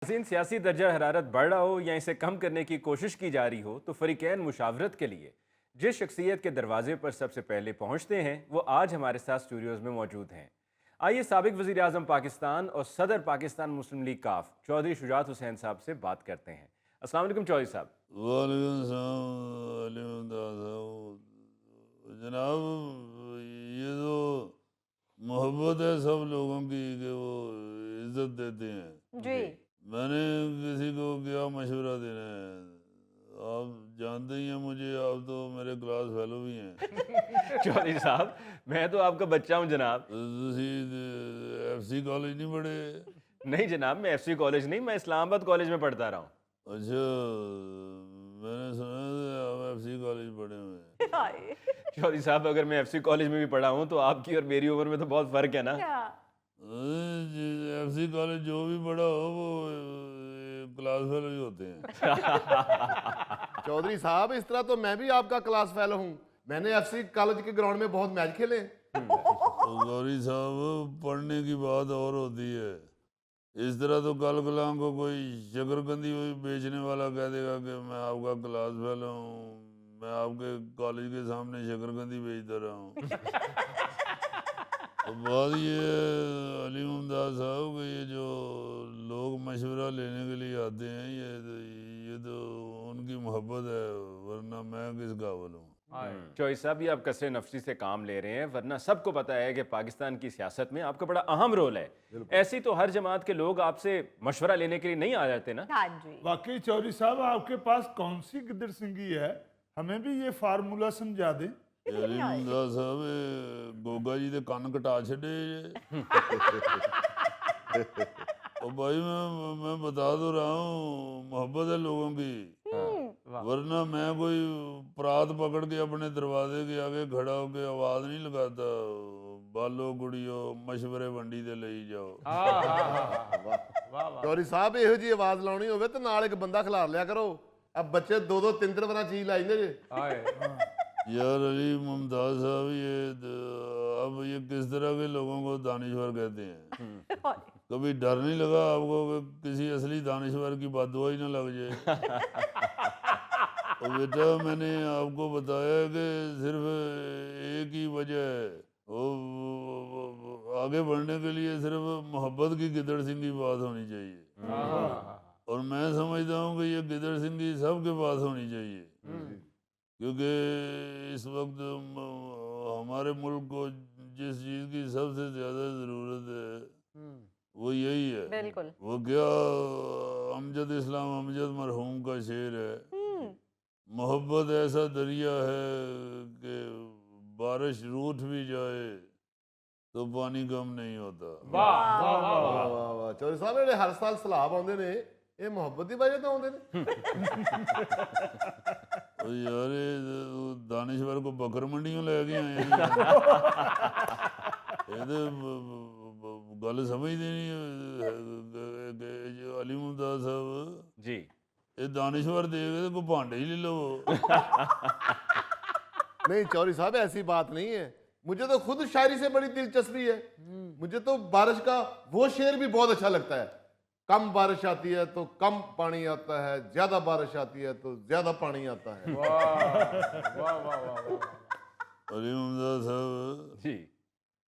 नाज़रीन, सियासी दर्जा हरारत बढ़ रहा हो या इसे कम करने की कोशिश की जा रही हो तो फ़रीक़ैन मुशावरत के लिए जिस शख्सियत के दरवाजे पर सबसे पहले पहुँचते हैं वो आज हमारे साथ स्टूडियोज़ में मौजूद हैं। आइए साबिक़ वज़ीर आज़म पाकिस्तान और सदर पाकिस्तान मुस्लिम लीग काफ चौधरी शुजात हुसैन साहब से बात करते हैं। अस्सलाम वालेकुम चौधरी साहब। वालेकुम सलाम जनाब। ये तो मोहब्बत है सब लोगों की कि वो इज्जत देते हैं। जी। मैंने किसी को क्या मशवरा देना है, आप जानते ही हैं मुझे, आप तो मेरे क्लास फेलो भी हैं। चौधरी साहब, मैं तो आपका बच्चा हूँ जनाब। FC कॉलेज नहीं पढ़े? नहीं जनाब, मैं FC कॉलेज नहीं, मैं इस्लामाबाद कॉलेज में पढ़ता रहा हूँ। अच्छा, मैंने सुना था आप FC कॉलेज पढ़े हुए हैं। हाय। चौधरी साहब, अगर मैं FC कॉलेज में भी पढ़ा हूँ तो आपकी और मेरी उम्र में तो बहुत फ़र्क है ना। क्या? FC कॉलेज जो भी पढ़ा हो वो क्लास फेलो ही होते हैं। चौधरी साहब, इस तरह तो मैं भी आपका क्लास फेलो हूँ। मैंने FC कॉलेज के ग्राउंड में बहुत मैच खेले। तो गौरी साहब, पढ़ने की बात और होती है। इस तरह तो कल कलां को कोई शकरकंदी बेचने वाला कह देगा कि मैं आपका क्लास फेलो हूँ, मैं आपके कॉलेज के सामने शकरकंदी बेचता रहा हूँ। तो बात ये अली मुमताज़ साहब कि ये जो लोग मशवरा लेने के लिए आते हैं, ये तो उनकी मोहब्बत है, वरना मैं किस काबिल हूँ। चौधरी साहब, ये आप कसरे नफसी से काम ले रहे हैं, वरना सबको पता है कि पाकिस्तान की सियासत में आपका बड़ा अहम रोल है। ऐसी तो हर जमात के लोग आपसे मशवरा लेने के लिए नहीं आ जाते ना। हाँ जी। वाकई चौधरी साहब, आपके पास कौन सी गिदड़ सिंगी है? हमें भी ये फार्मूला समझा दें। अली मुमताज़ साहब, ये गोगा जी के कान कटा छे। तो भाई मैं बता तो रहा हूँ, मोहब्बत है लोगों की, वरना मैं कोई परात पकड़ के अपने दरवाजे के आगे खड़ा होके आवाज नहीं लगाता, बालो गुड़ियो मशवरे वंडी दे ले जाओ। चौधरी साहब, ਇਹੋ ਜੀ ਆਵਾਜ਼ ਲਾਉਣੀ ਹੋਵੇ ਤੇ ਨਾਲ ਇੱਕ ਬੰਦਾ ਖਿਲਾਰ ਲਿਆ ਕਰੋ। अब बच्चे दो दो तीन तीन बना चीज लाई जे। यार अली मुमताज साहब, अब ये किस तरह के लोगों को दानिश्वर कहते हैं? कभी डर नहीं लगा आपको कि किसी असली दानिश्वर की बददुआ ही ना लग जाए? तो बेटा, मैंने आपको बताया कि सिर्फ एक ही वजह है, वो आगे बढ़ने के लिए सिर्फ मोहब्बत की गिदड़ सिंह की बात होनी चाहिए। और मैं समझता हूँ कि ये गिदड़ सिंगी सबके पास होनी चाहिए, क्योंकि इस वक्त हमारे मुल्क को जिस चीज़ की सबसे ज़्यादा ज़रूरत है वो यही है। बिल्कुल। वो क्या, अमजद इस्लाम अमजद मरहूम का शेर है, मोहब्बत ऐसा दरिया है कि बारिश रूठ भी जाए तो पानी कम नहीं होता। वाह वाह वाह। चौधरी साहब, ਜਿਹੜੇ ਹਰ ਸਾਲ ਸਲਾਬ ਆਉਂਦੇ ਨੇ, ਇਹ ਮੁਹੱਬਤ ਦੀ ਵਜ੍ਹਾ ਤੋਂ ਆਉਂਦੇ ਨੇ। और यार, ये दानिश्वर को बकर मंडियों ले गए हैं। ये तो गल समझते नहीं जो अली मुमताज साहब जी, ये दानिश्वर देवे तो कोई भांडे ही ले लो। नहीं चौधरी साहब, ऐसी बात नहीं है। मुझे तो खुद शायरी से बड़ी दिलचस्पी है। मुझे तो बारिश का वो शेर भी बहुत अच्छा लगता है, कम बारिश आती है तो कम पानी आता है, ज्यादा बारिश आती है तो ज्यादा पानी आता है। अली मुमताज साहब जी।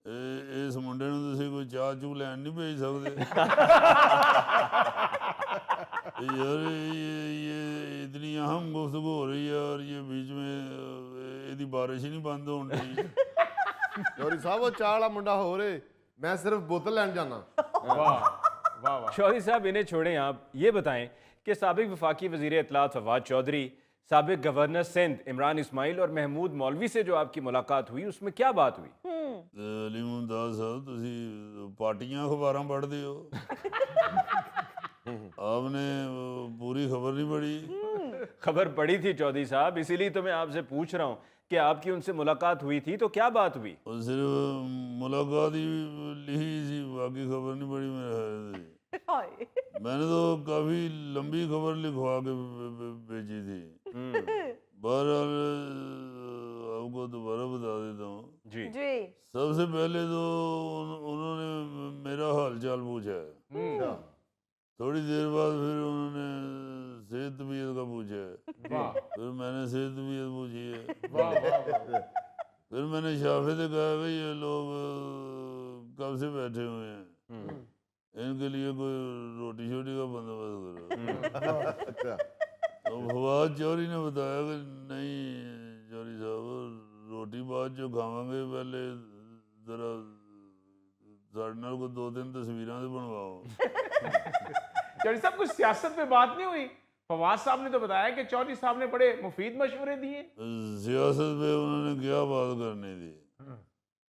इस मुंडे ਨੂੰ ਤੁਸੀਂ ਕੋਈ ਚਾਹ ਚੂ ਲੈਣ नहीं भेज सकते? यार, ये इतनी अहम गुफ्तगू हो रही है और ये बीच में यदि बारिश ही नहीं बंद हो रही। चौधरी साहब, वो चाह वाला मुंडा हो रहे, मैं सिर्फ बोतल लैन जाना। चौधरी साहब, इन्हें छोड़ें, आप ये बताएं कि साबिक वफाकी वज़ीर इत्तलात फवाद चौधरी, साबिक गवर्नर सिंध इमरान इस्माइल और महमूद मौलवी से जो आपकी मुलाकात हुई उसमें क्या बात हुई? अली मुमताज साहब, तुसी पार्टियां अखबारां पढ़ते हो, आपने पूरी खबर नहीं पढ़ी? खबर पड़ी थी चौधरी साहब, इसीलिए तो मैं आपसे पूछ रहा हूँ कि आपकी उनसे मुलाकात हुई थी तो क्या बात हुई? और सिर्फ मुलाकात ही ली सी, बाकी खबर नहीं पड़ी मेरे ख्याल से। मैंने तो काफी लंबी खबर लिखवा के भेजी थी। बहरहाल आपको दोबारा बता देता हूँ। जी जी। सबसे पहले तो उन्होंने मेरा हाल चाल पूछा है। अच्छा। थोड़ी देर बाद फिर उन्होंने सेहत तबीयत का पूछा है, वाह फिर मैंने सेहत तबीयत पूछी है, वाह वाह वाह। फिर मैंने शाफे से कहा कि ये लोग कब से बैठे हुए हैं, इनके लिए कोई रोटी शोटी का बंदोबस्त करो। अच्छा तो फवाद चौधरी ने बताया कि नहीं चौधरी साहब, रोटी बाद जो खावांगे पहले जरा साढ़े नाल को 2-3 तस्वीरां तो बनवाओ। चौधरी साहब कुछ सियासत पे बात नहीं हुई? फवाद साहब ने तो बताया कि चौधरी साहब ने बड़े मुफीद मशवरे दिए। सियासत पे उन्होंने क्या बात करनी थी,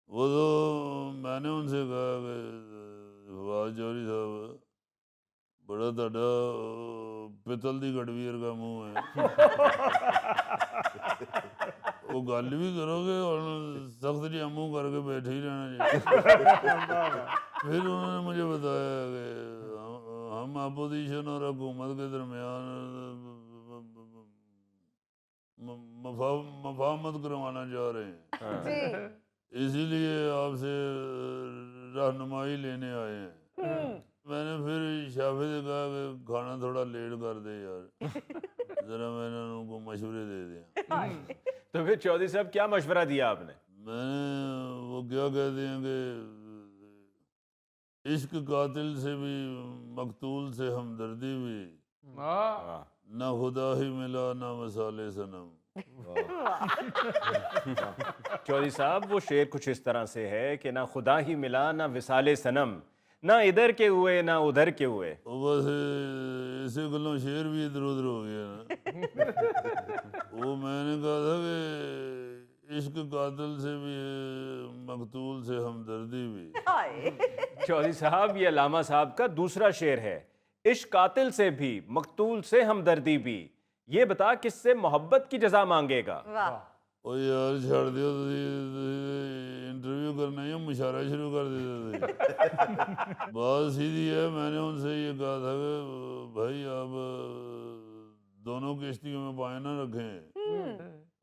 वो तो मैंने उनसे कहा कि फवाद चौधरी साहब बड़ा ਤੁਹਾਡਾ ਪਿੱਤਲ ਦੀ ਗੜਵੀ ਵਰਗਾ ਮੂੰਹ ਹੈ, ਉਹ ਗੱਲ ਵੀ ਕਰੋਗੇ और सख्त जिहा मुंह करके बैठे ही रहना चाहिए। फिर उन्होंने मुझे बताया कि हम अपोजिशन और हुकूमत के दरमियान मफाहमत करवाना चाह रहे हैं, जी इसीलिए आपसे रहनुमाई लेने आए हैं। मैंने फिर शाफे से कहा कि खाना थोड़ा लेट कर दे यार, जरा मैंने उनको मशवरे दे दिया। तो फिर चौधरी साहब क्या मशवरा दिया आपने? मैंने वो क्या कहते हैं कि इश्क कातिल से भी मकतूल से हमदर्दी भी, हाँ। वाह। ना खुदा ही मिला ना वसाले सनम। चौधरी साहब वो शेर कुछ इस तरह से है कि ना खुदा ही मिला ना विसाले सनम, ना इधर के हुए ना उधर के हुए। वो बस इसे गलों शेर भी इधर उधर हो गया ना। वो मैंने कहा था कि इश्क कातिल से भी है मकतूल से हमदर्दी भी। हाय चौधरी साहब ये अल्लामा साहब का दूसरा शेर है, इश्क कातिल से भी मकतूल से हमदर्दी भी, ये बता किससे मोहब्बत की जजा मांगेगा। वाह ओ यार छड़ दियो, इंटरव्यू करना या मुशायरा शुरू कर देते थे। बात सीधी है, मैंने उनसे ये कहा था कि भाई आप दोनों किश्तियों में पाए ना रखें,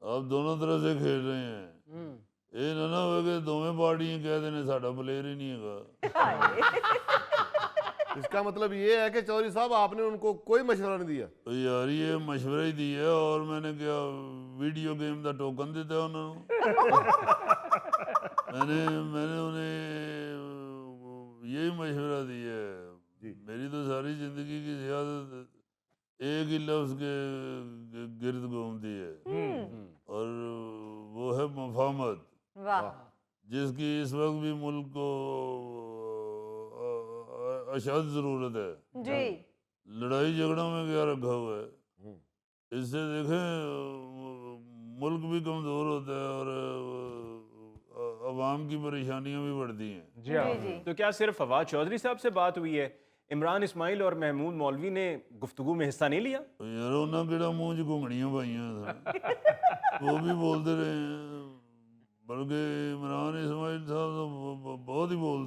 आप दोनों तरफ से खेल रहे हैं, ये ना हो कि दोवें पार्टियां कह देने साडा प्लेयर ही नहीं है। इसका मतलब ये है कि चौधरी साहब आपने उनको कोई मशवरा नहीं दिया? तो यार ये मशवरा ही दी है, और मैंने क्या वीडियो गेम का टोकन दिता उन्होंने। मैंने उन्हें यही मशवरा दिया है। मेरी तो सारी जिंदगी की सियासत एक ही लफ्ज के गिर्द घूमती है, और वो है मफाहमत, वाह जिसकी इस वक्त भी मुल्क को अशद जरूरत है। जी लड़ाई झगड़ों में क्या रखा हुआ है, इससे देखें मुल्क भी कमजोर होता है और अवाम की परेशानियां भी बढ़ती हैं। जी हाँ। जी तो क्या सिर्फ फवाद चौधरी साहब से बात हुई है, इमरान इस्माइल और महमूद मौलवी ने गुफ्तगू में हिस्सा नहीं लिया? तो यार उन्हें किहड़ा मुंह च घुंघणियां पाइयां वो भी बोलते रहे हैं, बल्कि इमरान इस्माइल साहब तो बहुत ही बोलते